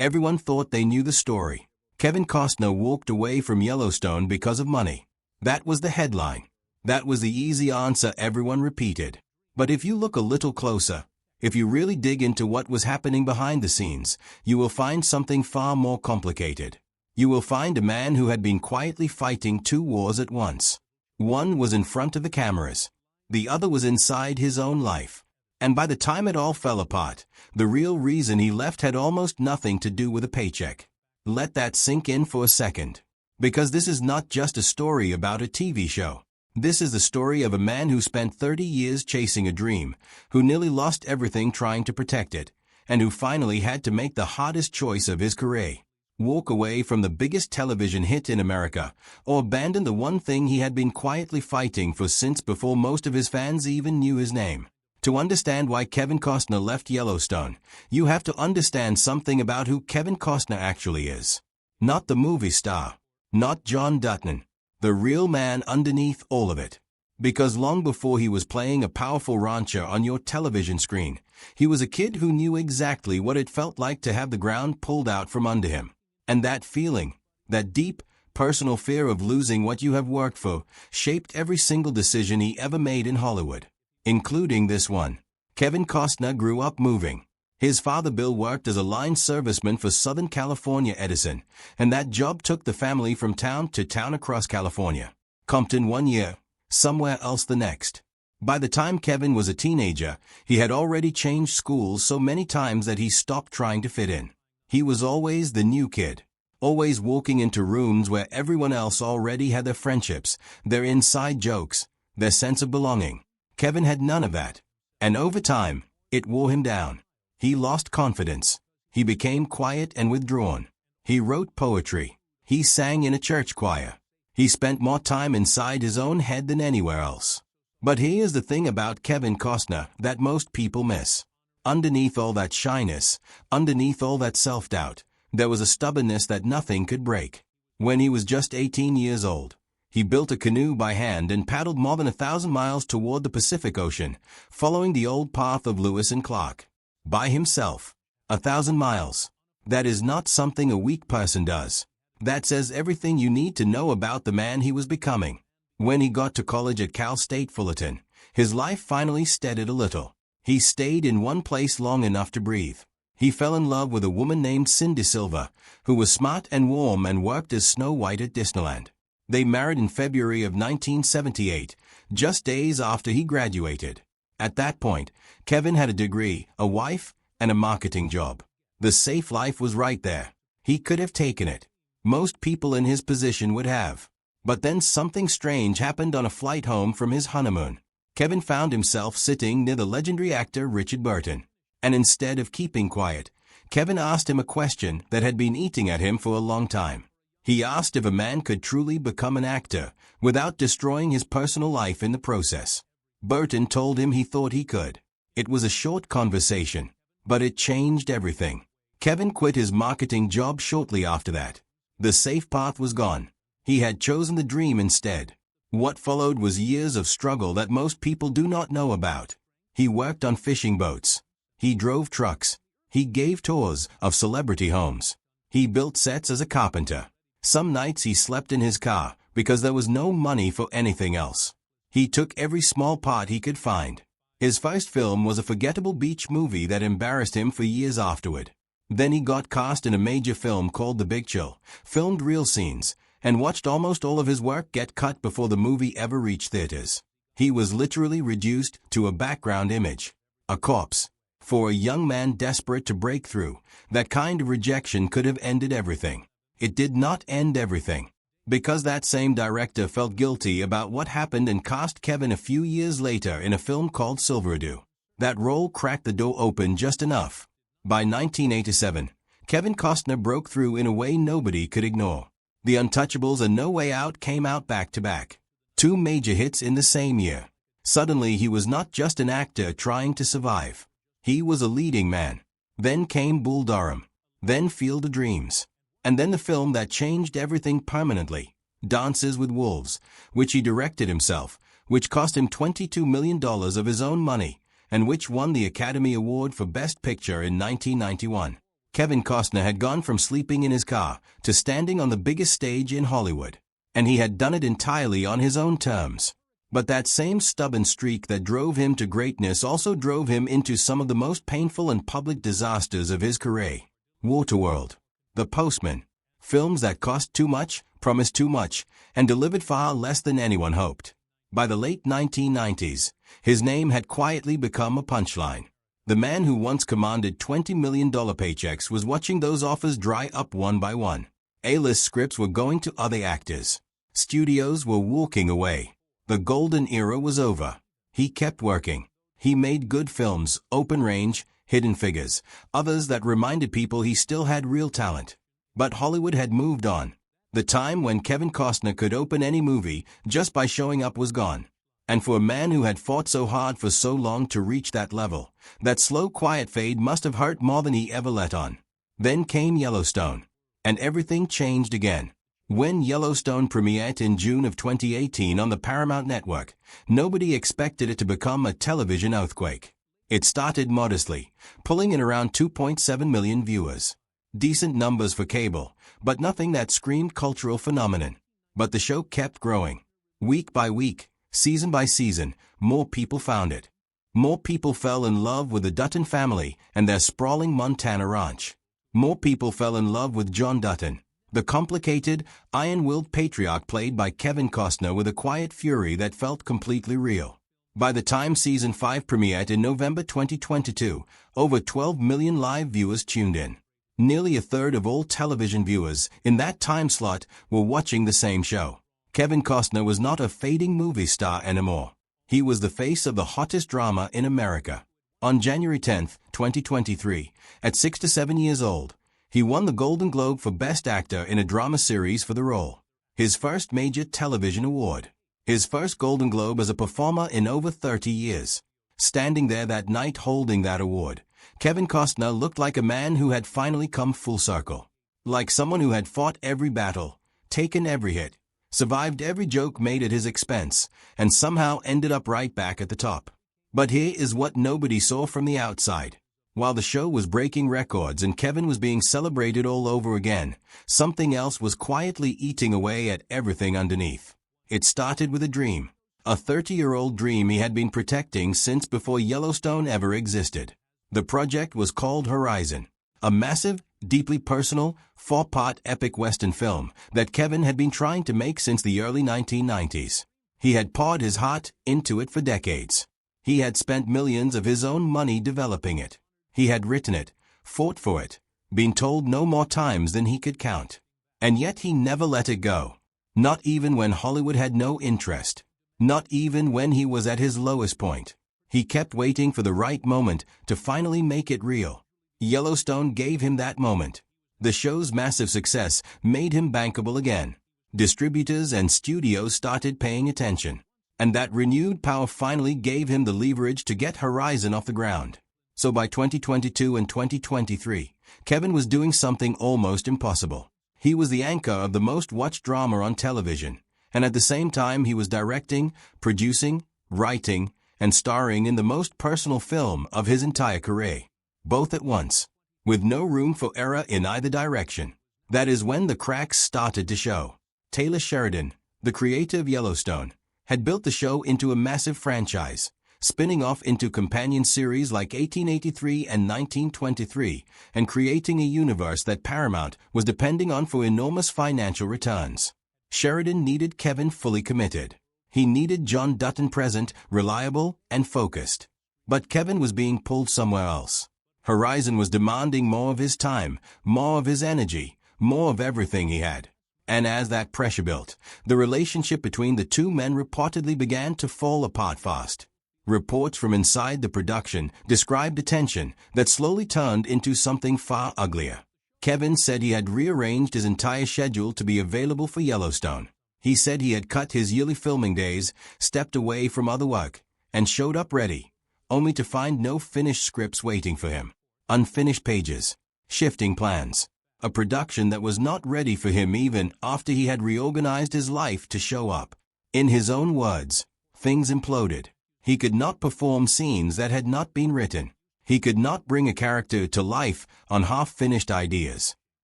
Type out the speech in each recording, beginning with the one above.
Everyone thought they knew the story. Kevin Costner walked away from Yellowstone because of money. That was the headline. That was the easy answer everyone repeated. But if you look a little closer, if you really dig into what was happening behind the scenes, you will find something far more complicated. You will find a man who had been quietly fighting two wars at once. One was in front of the cameras. The other was inside his own life. And by the time it all fell apart, the real reason he left had almost nothing to do with a paycheck. Let that sink in for a second. Because this is not just a story about a TV show. This is the story of a man who spent 30 years chasing a dream, who nearly lost everything trying to protect it, and who finally had to make the hardest choice of his career. Walk away from the biggest television hit in America, or abandon the one thing he had been quietly fighting for since before most of his fans even knew his name. To understand why Kevin Costner left Yellowstone, you have to understand something about who Kevin Costner actually is. Not the movie star. Not John Dutton. The real man underneath all of it. Because long before he was playing a powerful rancher on your television screen, he was a kid who knew exactly what it felt like to have the ground pulled out from under him. And that feeling, that deep, personal fear of losing what you have worked for, shaped every single decision he ever made in Hollywood. Including this one. Kevin Costner grew up moving. His father Bill worked as a line serviceman for Southern California Edison, and that job took the family from town to town across California. Compton one year, somewhere else the next. By the time Kevin was a teenager, he had already changed schools so many times that he stopped trying to fit in. He was always the new kid. Always walking into rooms where everyone else already had their friendships, their inside jokes, their sense of belonging. Kevin had none of that. And over time, it wore him down. He lost confidence. He became quiet and withdrawn. He wrote poetry. He sang in a church choir. He spent more time inside his own head than anywhere else. But here's the thing about Kevin Costner that most people miss. Underneath all that shyness, underneath all that self-doubt, there was a stubbornness that nothing could break. When he was just 18 years old, he built a canoe by hand and paddled more than 1,000 miles toward the Pacific Ocean, following the old path of Lewis and Clark. By himself. 1,000 miles. That is not something a weak person does. That says everything you need to know about the man he was becoming. When he got to college at Cal State Fullerton, his life finally steadied a little. He stayed in one place long enough to breathe. He fell in love with a woman named Cindy Silver, who was smart and warm and worked as Snow White at Disneyland. They married in February of 1978, just days after he graduated. At that point, Kevin had a degree, a wife, and a marketing job. The safe life was right there. He could have taken it. Most people in his position would have. But then something strange happened on a flight home from his honeymoon. Kevin found himself sitting near the legendary actor Richard Burton. And instead of keeping quiet, Kevin asked him a question that had been eating at him for a long time. He asked if a man could truly become an actor without destroying his personal life in the process. Burton told him he thought he could. It was a short conversation, but it changed everything. Kevin quit his marketing job shortly after that. The safe path was gone. He had chosen the dream instead. What followed was years of struggle that most people do not know about. He worked on fishing boats. He drove trucks. He gave tours of celebrity homes. He built sets as a carpenter. Some nights he slept in his car because there was no money for anything else. He took every small part he could find. His first film was a forgettable beach movie that embarrassed him for years afterward. Then he got cast in a major film called The Big Chill, filmed real scenes, and watched almost all of his work get cut before the movie ever reached theaters. He was literally reduced to a background image, a corpse. For a young man desperate to break through, that kind of rejection could have ended everything. It did not end everything. Because that same director felt guilty about what happened and cast Kevin a few years later in a film called Silverado. That role cracked the door open just enough. By 1987, Kevin Costner broke through in a way nobody could ignore. The Untouchables and No Way Out came out back to back. 2 major hits in the same year. Suddenly he was not just an actor trying to survive. He was a leading man. Then came Bull Durham. Then Field of Dreams. And then the film that changed everything permanently, Dances with Wolves, which he directed himself, which cost him $22 million of his own money, and which won the Academy Award for Best Picture in 1991. Kevin Costner had gone from sleeping in his car to standing on the biggest stage in Hollywood. And he had done it entirely on his own terms. But that same stubborn streak that drove him to greatness also drove him into some of the most painful and public disasters of his career. Waterworld, The Postman, films that cost too much, promised too much, and delivered far less than anyone hoped. By the late 1990s, his name had quietly become a punchline. The man who once commanded $20 million paychecks was watching those offers dry up one by one. A-list scripts were going to other actors. Studios were walking away. The golden era was over. He kept working. He made good films, Open Range, Hidden Figures, others that reminded people he still had real talent. But Hollywood had moved on. The time when Kevin Costner could open any movie just by showing up was gone. And for a man who had fought so hard for so long to reach that level, that slow, quiet fade must have hurt more than he ever let on. Then came Yellowstone. And everything changed again. When Yellowstone premiered in June of 2018 on the Paramount Network, nobody expected it to become a television earthquake. It started modestly, pulling in around 2.7 million viewers. Decent numbers for cable, but nothing that screamed cultural phenomenon. But the show kept growing. Week by week, season by season, more people found it. More people fell in love with the Dutton family and their sprawling Montana ranch. More people fell in love with John Dutton, the complicated, iron-willed patriarch played by Kevin Costner with a quiet fury that felt completely real. By the time Season 5 premiered in November 2022, over 12 million live viewers tuned in. Nearly a third of all television viewers in that time slot were watching the same show. Kevin Costner was not a fading movie star anymore. He was the face of the hottest drama in America. On January 10, 2023, at 67 years old, he won the Golden Globe for Best Actor in a Drama Series for the role. His first major television award. His first Golden Globe as a performer in over 30 years. Standing there that night holding that award, Kevin Costner looked like a man who had finally come full circle. Like someone who had fought every battle, taken every hit, survived every joke made at his expense, and somehow ended up right back at the top. But here is what nobody saw from the outside. While the show was breaking records and Kevin was being celebrated all over again, something else was quietly eating away at everything underneath. It started with a dream. A 30-year-old dream he had been protecting since before Yellowstone ever existed. The project was called Horizon. A massive, deeply personal, 4-part epic Western film that Kevin had been trying to make since the early 1990s. He had poured his heart into it for decades. He had spent millions of his own money developing it. He had written it, fought for it, been told no more times than he could count. And yet he never let it go. Not even when Hollywood had no interest. Not even when he was at his lowest point. He kept waiting for the right moment to finally make it real. Yellowstone gave him that moment. The show's massive success made him bankable again. Distributors and studios started paying attention. And that renewed power finally gave him the leverage to get Horizon off the ground. So by 2022 and 2023, Kevin was doing something almost impossible. He was the anchor of the most watched drama on television, and at the same time he was directing, producing, writing, and starring in the most personal film of his entire career. Both at once, with no room for error in either direction. That is when the cracks started to show. Taylor Sheridan, the creator of Yellowstone, had built the show into a massive franchise, spinning off into companion series like 1883 and 1923, and creating a universe that Paramount was depending on for enormous financial returns. Sheridan needed Kevin fully committed. He needed John Dutton present, reliable, and focused. But Kevin was being pulled somewhere else. Horizon was demanding more of his time, more of his energy, more of everything he had. And as that pressure built, the relationship between the two men reportedly began to fall apart fast. Reports from inside the production described a tension that slowly turned into something far uglier. Kevin said he had rearranged his entire schedule to be available for Yellowstone. He said he had cut his yearly filming days, stepped away from other work, and showed up ready, only to find no finished scripts waiting for him. Unfinished pages, shifting plans. A production that was not ready for him even after he had reorganized his life to show up. In his own words, things imploded. He could not perform scenes that had not been written. He could not bring a character to life on half-finished ideas.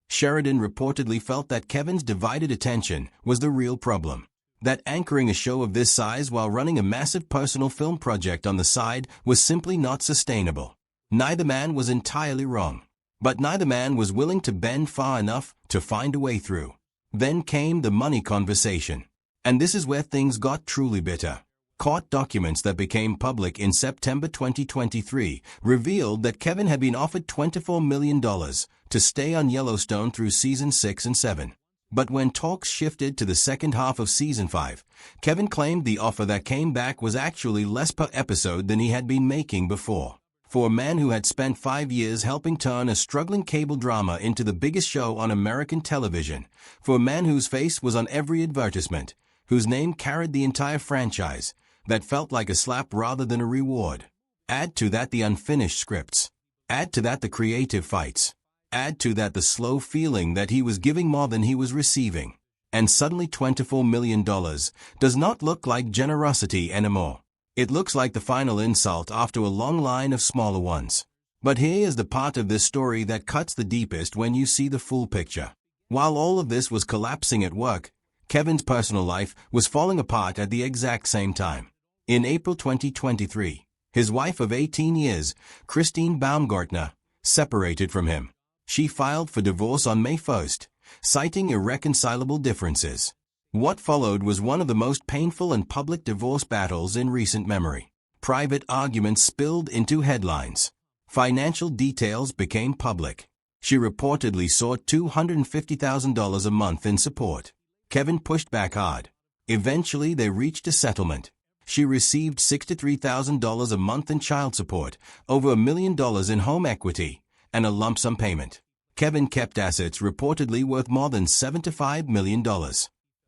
Sheridan reportedly felt that Kevin's divided attention was the real problem. That anchoring a show of this size while running a massive personal film project on the side was simply not sustainable. Neither man was entirely wrong. But neither man was willing to bend far enough to find a way through. Then came the money conversation. And this is where things got truly bitter. Court documents that became public in September 2023 revealed that Kevin had been offered $24 million to stay on Yellowstone through season 6 and 7. But when talks shifted to the second half of season 5, Kevin claimed the offer that came back was actually less per episode than he had been making before. For a man who had spent 5 years helping turn a struggling cable drama into the biggest show on American television, for a man whose face was on every advertisement, whose name carried the entire franchise, that felt like a slap rather than a reward. Add to that the unfinished scripts. Add to that the creative fights. Add to that the slow feeling that he was giving more than he was receiving. And suddenly $24 million does not look like generosity anymore. It looks like the final insult after a long line of smaller ones. But here is the part of this story that cuts the deepest when you see the full picture. While all of this was collapsing at work, Kevin's personal life was falling apart at the exact same time. In April 2023, his wife of 18 years, Christine Baumgartner, separated from him. She filed for divorce on May 1st, citing irreconcilable differences. What followed was one of the most painful and public divorce battles in recent memory. Private arguments spilled into headlines. Financial details became public. She reportedly sought $250,000 a month in support. Kevin pushed back hard. Eventually, they reached a settlement. She received $63,000 a month in child support, over $1 million in home equity, and a lump sum payment. Kevin kept assets reportedly worth more than $75 million.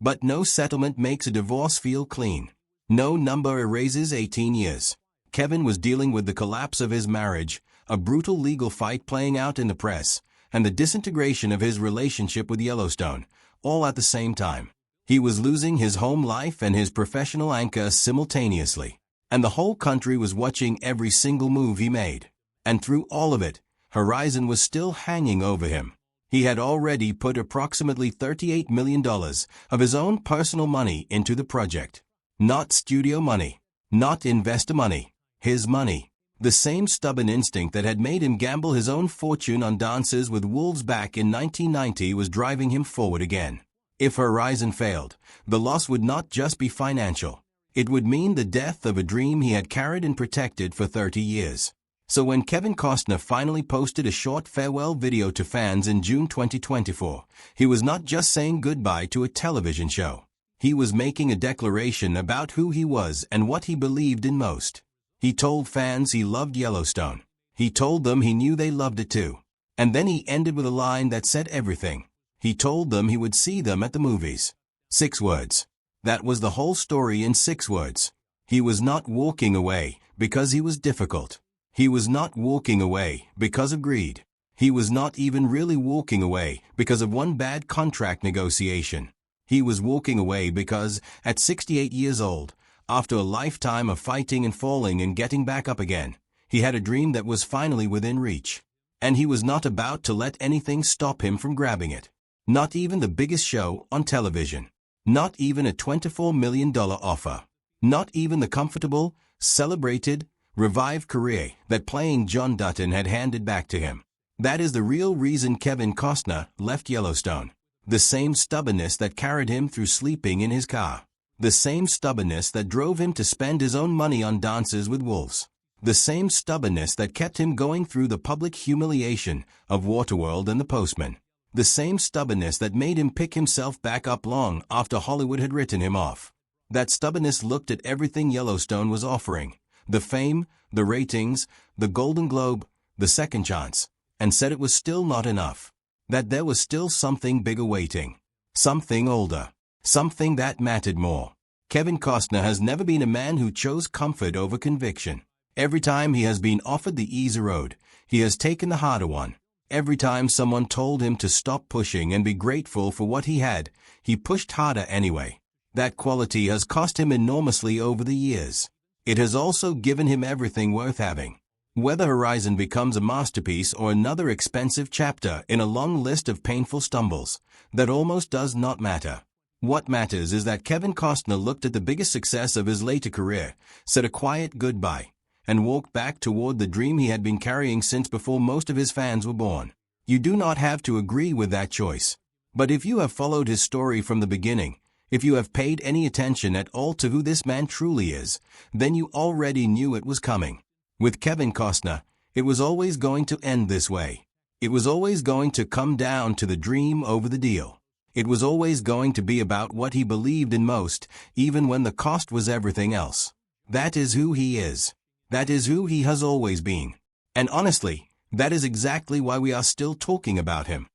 But no settlement makes a divorce feel clean. No number erases 18 years. Kevin was dealing with the collapse of his marriage, a brutal legal fight playing out in the press, and the disintegration of his relationship with Yellowstone, all at the same time. He was losing his home life and his professional anchor simultaneously. And the whole country was watching every single move he made. And through all of it, Horizon was still hanging over him. He had already put approximately $38 million of his own personal money into the project. Not studio money. Not investor money. His money. The same stubborn instinct that had made him gamble his own fortune on Dances with Wolves back in 1990 was driving him forward again. If Horizon failed, the loss would not just be financial. It would mean the death of a dream he had carried and protected for 30 years. So when Kevin Costner finally posted a short farewell video to fans in June 2024, he was not just saying goodbye to a television show. He was making a declaration about who he was and what he believed in most. He told fans he loved Yellowstone. He told them he knew they loved it too. And then he ended with a line that said everything. He told them he would see them at the movies. 6 words. That was the whole story in 6 words. He was not walking away because he was difficult. He was not walking away because of greed. He was not even really walking away because of one bad contract negotiation. He was walking away because, at 68 years old, after a lifetime of fighting and falling and getting back up again, he had a dream that was finally within reach. And he was not about to let anything stop him from grabbing it. Not even the biggest show on television. Not even a $24 million offer. Not even the comfortable, celebrated, revived career that playing John Dutton had handed back to him. That is the real reason Kevin Costner left Yellowstone. The same stubbornness that carried him through sleeping in his car. The same stubbornness that drove him to spend his own money on Dances with Wolves. The same stubbornness that kept him going through the public humiliation of Waterworld and The Postman. The same stubbornness that made him pick himself back up long after Hollywood had written him off. That stubbornness looked at everything Yellowstone was offering. The fame, the ratings, the Golden Globe, the second chance, and said it was still not enough. That there was still something bigger waiting. Something older. Something that mattered more. Kevin Costner has never been a man who chose comfort over conviction. Every time he has been offered the easy road, he has taken the harder one. Every time someone told him to stop pushing and be grateful for what he had, he pushed harder anyway. That quality has cost him enormously over the years. It has also given him everything worth having. Whether Horizon becomes a masterpiece or another expensive chapter in a long list of painful stumbles, that almost does not matter. What matters is that Kevin Costner looked at the biggest success of his later career, said a quiet goodbye, and walked back toward the dream he had been carrying since before most of his fans were born. You do not have to agree with that choice. But if you have followed his story from the beginning, if you have paid any attention at all to who this man truly is, then you already knew it was coming. With Kevin Costner, it was always going to end this way. It was always going to come down to the dream over the deal. It was always going to be about what he believed in most, even when the cost was everything else. That is who he is. That is who he has always been. And honestly, that is exactly why we are still talking about him.